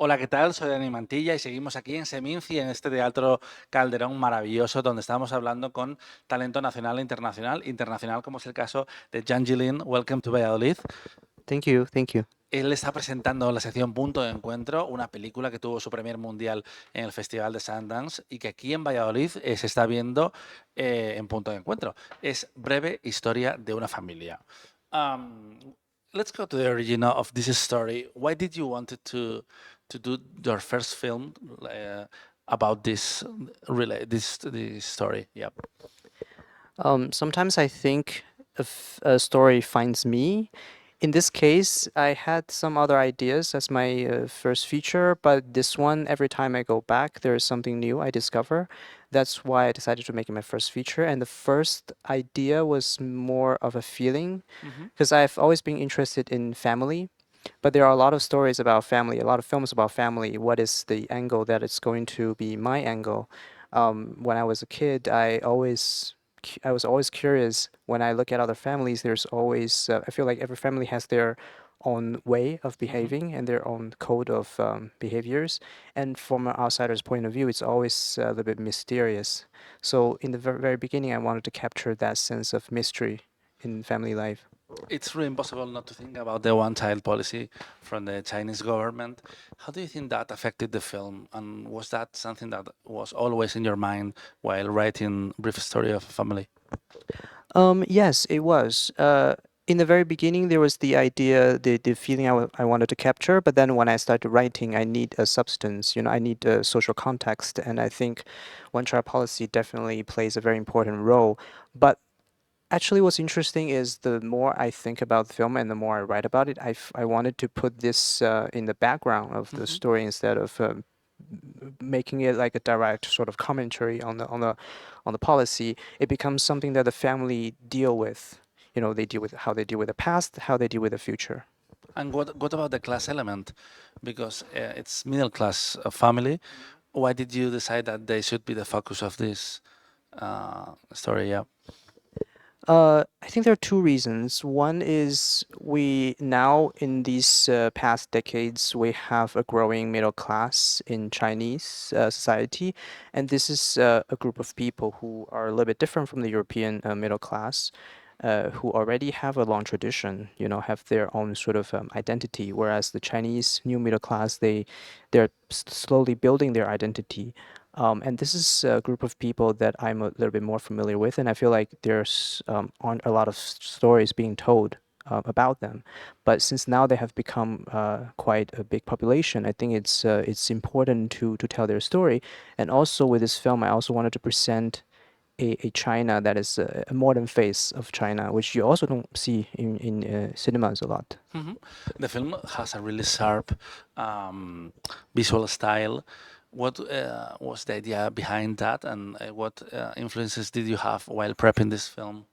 Hola, ¿qué tal? Soy Dani Mantilla y seguimos aquí en Seminci, en este teatro Calderón maravilloso, donde estamos hablando con talento nacional e internacional. Internacional, como es el caso de Jianjie Lin. Welcome to Valladolid. Thank you, thank you. Él está presentando la sección Punto, encuentro, una película que tuvo su premier mundial en el Festival de Sundance y que aquí en Valladolid se está viendo en Punto de encuentro. Es Breve, historia de una familia. Um, let's go to the origin of this story. Why did you want to do your first film about this this story? Yep. Sometimes I think if a story finds me. In this case, I had some other ideas as my first feature, but this one, every time I go back, there is something new I discover. That's why I decided to make it my first feature. And the first idea was more of a feeling, Mhm. because I've always been interested in family, but there are a lot of stories about family, a lot of films about family. What is the angle that it's going to be my angle? When I was a kid, I was always curious. When I look at other families, there's always I feel like every family has their own way of Mhm. behaving and their own code of behaviors. And from an outsider's point of view, it's always a little bit mysterious. So in the very beginning, I wanted to capture that sense of mystery in family life. It's really impossible not to think about the one-child policy from the Chinese government. How do you think that affected the film? And was that something that was always in your mind while writing Brief Story of a Family? Yes, it was. In the very beginning, there was the idea, the feeling I wanted to capture, but then when I started writing, I need a substance, I need a social context, and I think one-child policy definitely plays a very important role. But actually, what's interesting is the more I think about the film and the more I write about it, I wanted to put this in the background of the Mhm. story instead of making it like a direct sort of commentary on the policy. It becomes something that the family deal with. They deal with how they deal with the past, how they deal with the future. And what about the class element? Because it's middle class family. Why did you decide that they should be the focus of this story? Yeah. I think there are two reasons. One is we now, in these past decades, we have a growing middle class in Chinese society, and this is a group of people who are a little bit different from the European middle class, who already have a long tradition, have their own sort of identity. Whereas the Chinese new middle class, they're slowly building their identity. And this is a group of people that I'm a little bit more familiar with, and I feel like there's aren't a lot of stories being told about them. But since now they have become quite a big population, I think it's important to tell their story. And also with this film, I also wanted to present a China that is a modern face of China, which you also don't see in cinemas a lot. Mhm. The film has a really sharp visual style. What was the idea behind that, and what influences did you have while prepping this film?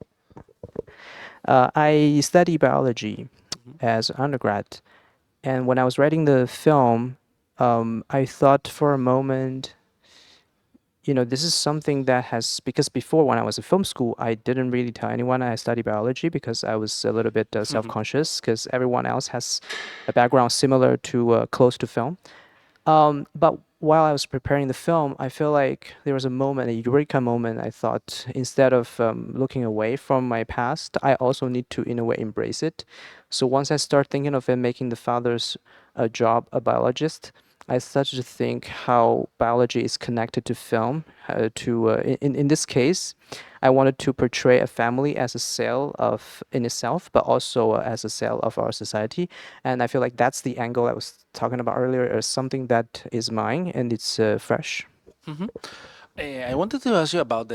I study biology Mhm. as an undergrad, and when I was writing the film, I thought for a moment, this is something that has, because before when I was in film school, I didn't really tell anyone I study biology because I was a little bit self-conscious because everyone else has a background similar to close to film. But while I was preparing the film, I feel like there was a moment, a eureka moment. I thought instead of looking away from my past, I also need to, in a way, embrace it. So once I start thinking of it, making the father's job a biologist, I started to think how biology is connected to film. In this case, I wanted to portray a family as a cell of in itself, but also as a cell of our society. And I feel like that's the angle I was talking about earlier, as something that is mine and it's fresh. Mhm. I wanted to ask you about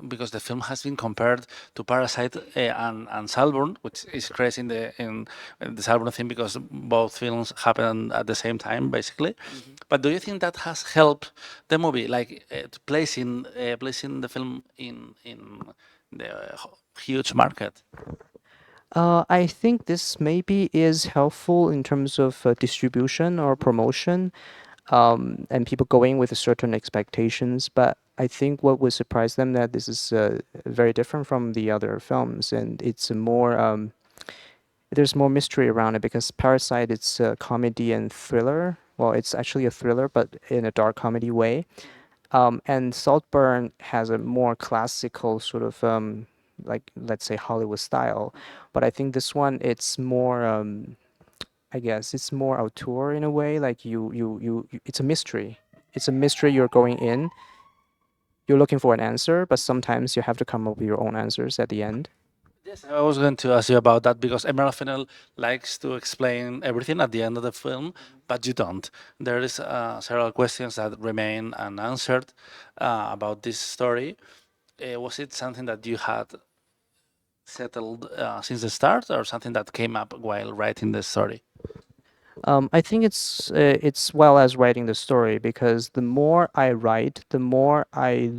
because the film has been compared to Parasite and Salburn, which is crazy in the Salburn thing because both films happen at the same time, basically. But do you think that has helped the movie, like to placing the film in the huge market? I think this maybe is helpful in terms of distribution or Mhm. promotion, and people going with certain expectations. But I think what would surprise them that this is very different from the other films, and it's a more there's more mystery around it because Parasite it's a comedy and thriller. Well, it's actually a thriller, but in a dark comedy way. And Saltburn has a more classical sort of like let's say Hollywood style, but I think this one it's more I guess it's more auteur in a way. Like it's a mystery. It's a mystery you're going in. You're looking for an answer, but sometimes you have to come up with your own answers at the end. Yes, I was going to ask you about that because Emerald Fennell likes to explain everything at the end of the film, but you don't. There is several questions that remain unanswered about this story. Was it something that you had settled since the start, or something that came up while writing the story? I think it's well as writing the story because the more I write, the more I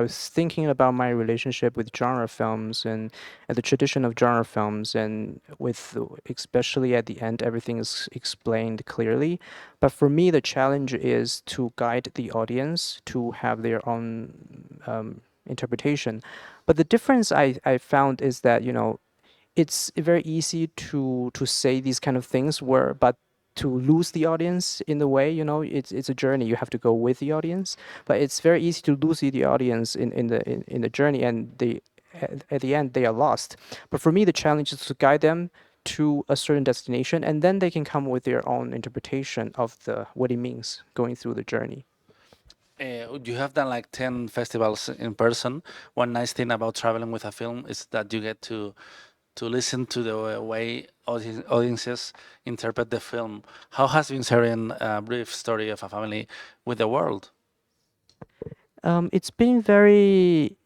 was thinking about my relationship with genre films and the tradition of genre films and with especially at the end everything is explained clearly. But for me, the challenge is to guide the audience to have their own interpretation. But the difference I found is that it's very easy to say these kind of things where but to lose the audience in the way it's a journey you have to go with the audience, but it's very easy to lose the audience in the journey and they at the end they are lost. But for me the challenge is to guide them to a certain destination and then they can come with their own interpretation of the what it means going through the journey. You have done like 10 festivals in person. One nice thing about traveling with a film is that you get to listen to the way audiences interpret the film. How has been sharing a brief story of a family with the world? It's been very,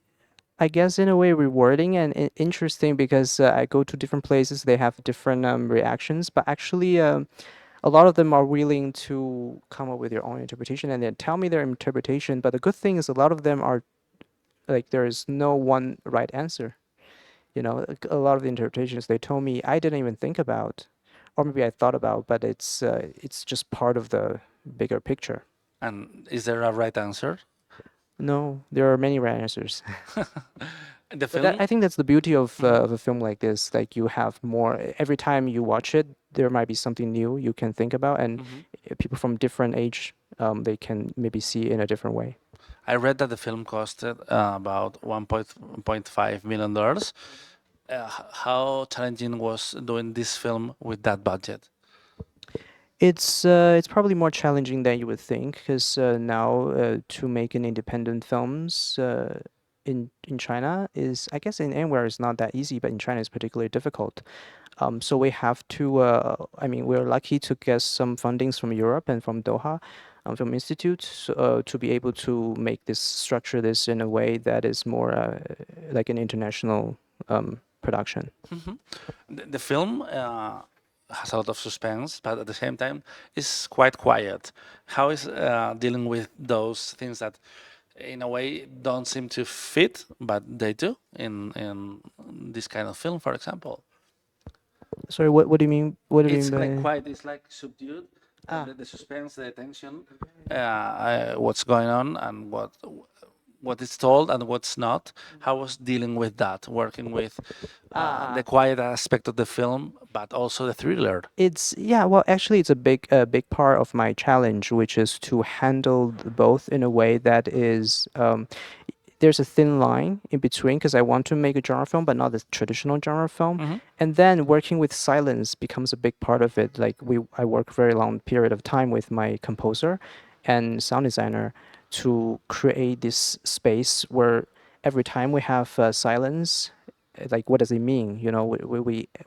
I guess, in a way, rewarding and interesting because I go to different places. They have different reactions, but actually, a lot of them are willing to come up with their own interpretation and then tell me their interpretation. But the good thing is, a lot of them are like there is no one right answer. Like, a lot of the interpretations they told me I didn't even think about, or maybe I thought about, but it's just part of the bigger picture. And is there a right answer? No, there are many right answers. The But that, film? I think that's the beauty Mhm. of a film like this. Like you have more every time you watch it, there might be something new you can think about, and Mhm. people from different age, they can maybe see it in a different way. I read that the film costed about $1.5 million. How challenging was doing this film with that budget? It's probably more challenging than you would think because now to make an independent films in China is I guess in anywhere is not that easy, but in China it's particularly difficult. So we have to, I mean, we're lucky to get some fundings from Europe and from Doha Film Institute to be able to make this, structure this in a way that is more like an international production. Mhm. The film has a lot of suspense, but at the same time, it's quite quiet. How is dealing with those things that, in a way, don't seem to fit, but they do in this kind of film, for example? Sorry, what do you mean? What do you mean It's like by? quiet. It's like subdued. Ah, The suspense, the tension, what's going on, and what is told and what's not. How was dealing with that, working with the ah. quiet aspect of the film, but also the thriller. It's yeah, well, actually, it's a big part of my challenge, which is to handle both in a way that is there's a thin line in between because I want to make a genre film, but not a traditional genre film. Hmm. And then working with silence becomes a big part of it. Like I work a very long period of time with my composer and sound designer to create this space where every time we have silence, like what does it mean?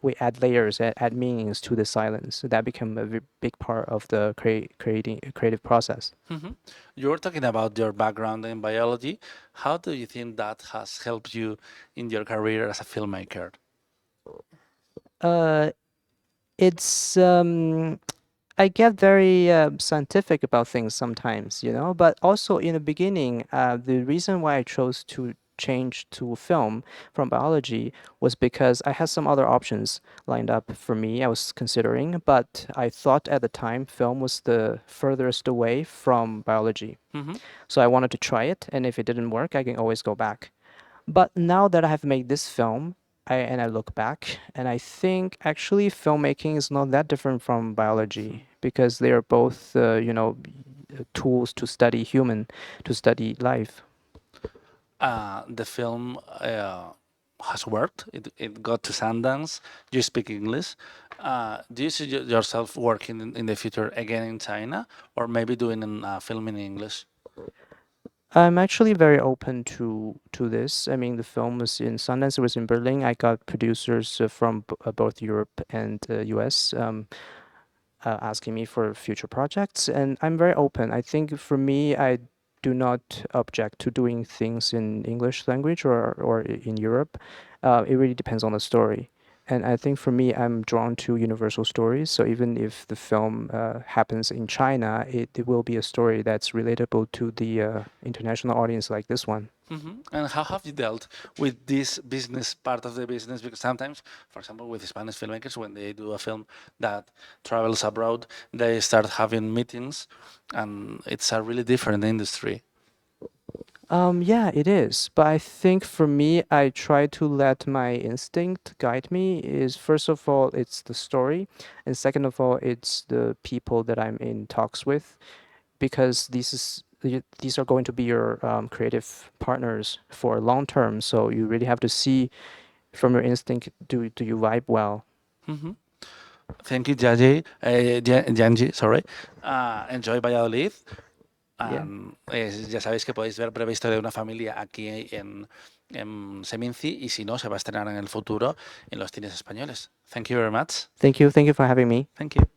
We add layers, add meanings to the silence. So that become a big part of the creating creative process. Hmm. You were talking about your background in biology. How do you think that has helped you in your career as a filmmaker? Uh, it's I get very scientific about things sometimes, but also in the beginning, the reason why I chose to change to film from biology was because I had some other options lined up for me I was considering, but I thought at the time film was the furthest away from biology. Hmm. So I wanted to try it, and if it didn't work, I can always go back. But now that I have made this film, I look back and I think actually filmmaking is not that different from biology because they are both, tools to study to study life. The film has worked. It got to Sundance. You speak English. Do you see yourself working in the future again in China, or maybe doing a film in English? I'm actually very open to this. I mean, the film was in Sundance. It was in Berlin. I got producers from both Europe and US asking me for future projects, and I'm very open. I think for me, I do not object to doing things in English language or in Europe. It really depends on the story. And I think for me, I'm drawn to universal stories. So even if the film happens in China, it will be a story that's relatable to the international audience like this one. And how have you dealt with this business part of the business? Because sometimes, for example, with Spanish filmmakers, when they do a film that travels abroad, they start having meetings, and it's a really different industry. Yeah, it is. But I think for me, I try to let my instinct guide me. Is first of all, it's the story, and second of all, it's the people that I'm in talks with, because these are going to be your creative partners for long term. So you really have to see from your instinct, do you vibe well? Mhm. Thank you, Jianjie, sorry. Enjoy Valladolid. Yeah. Ya sabéis que podéis ver Breve Historia de una Familia aquí en Seminci, y si no, se va a estrenar en el futuro en los cines españoles. Thank you very much. Thank you for having me. Thank you.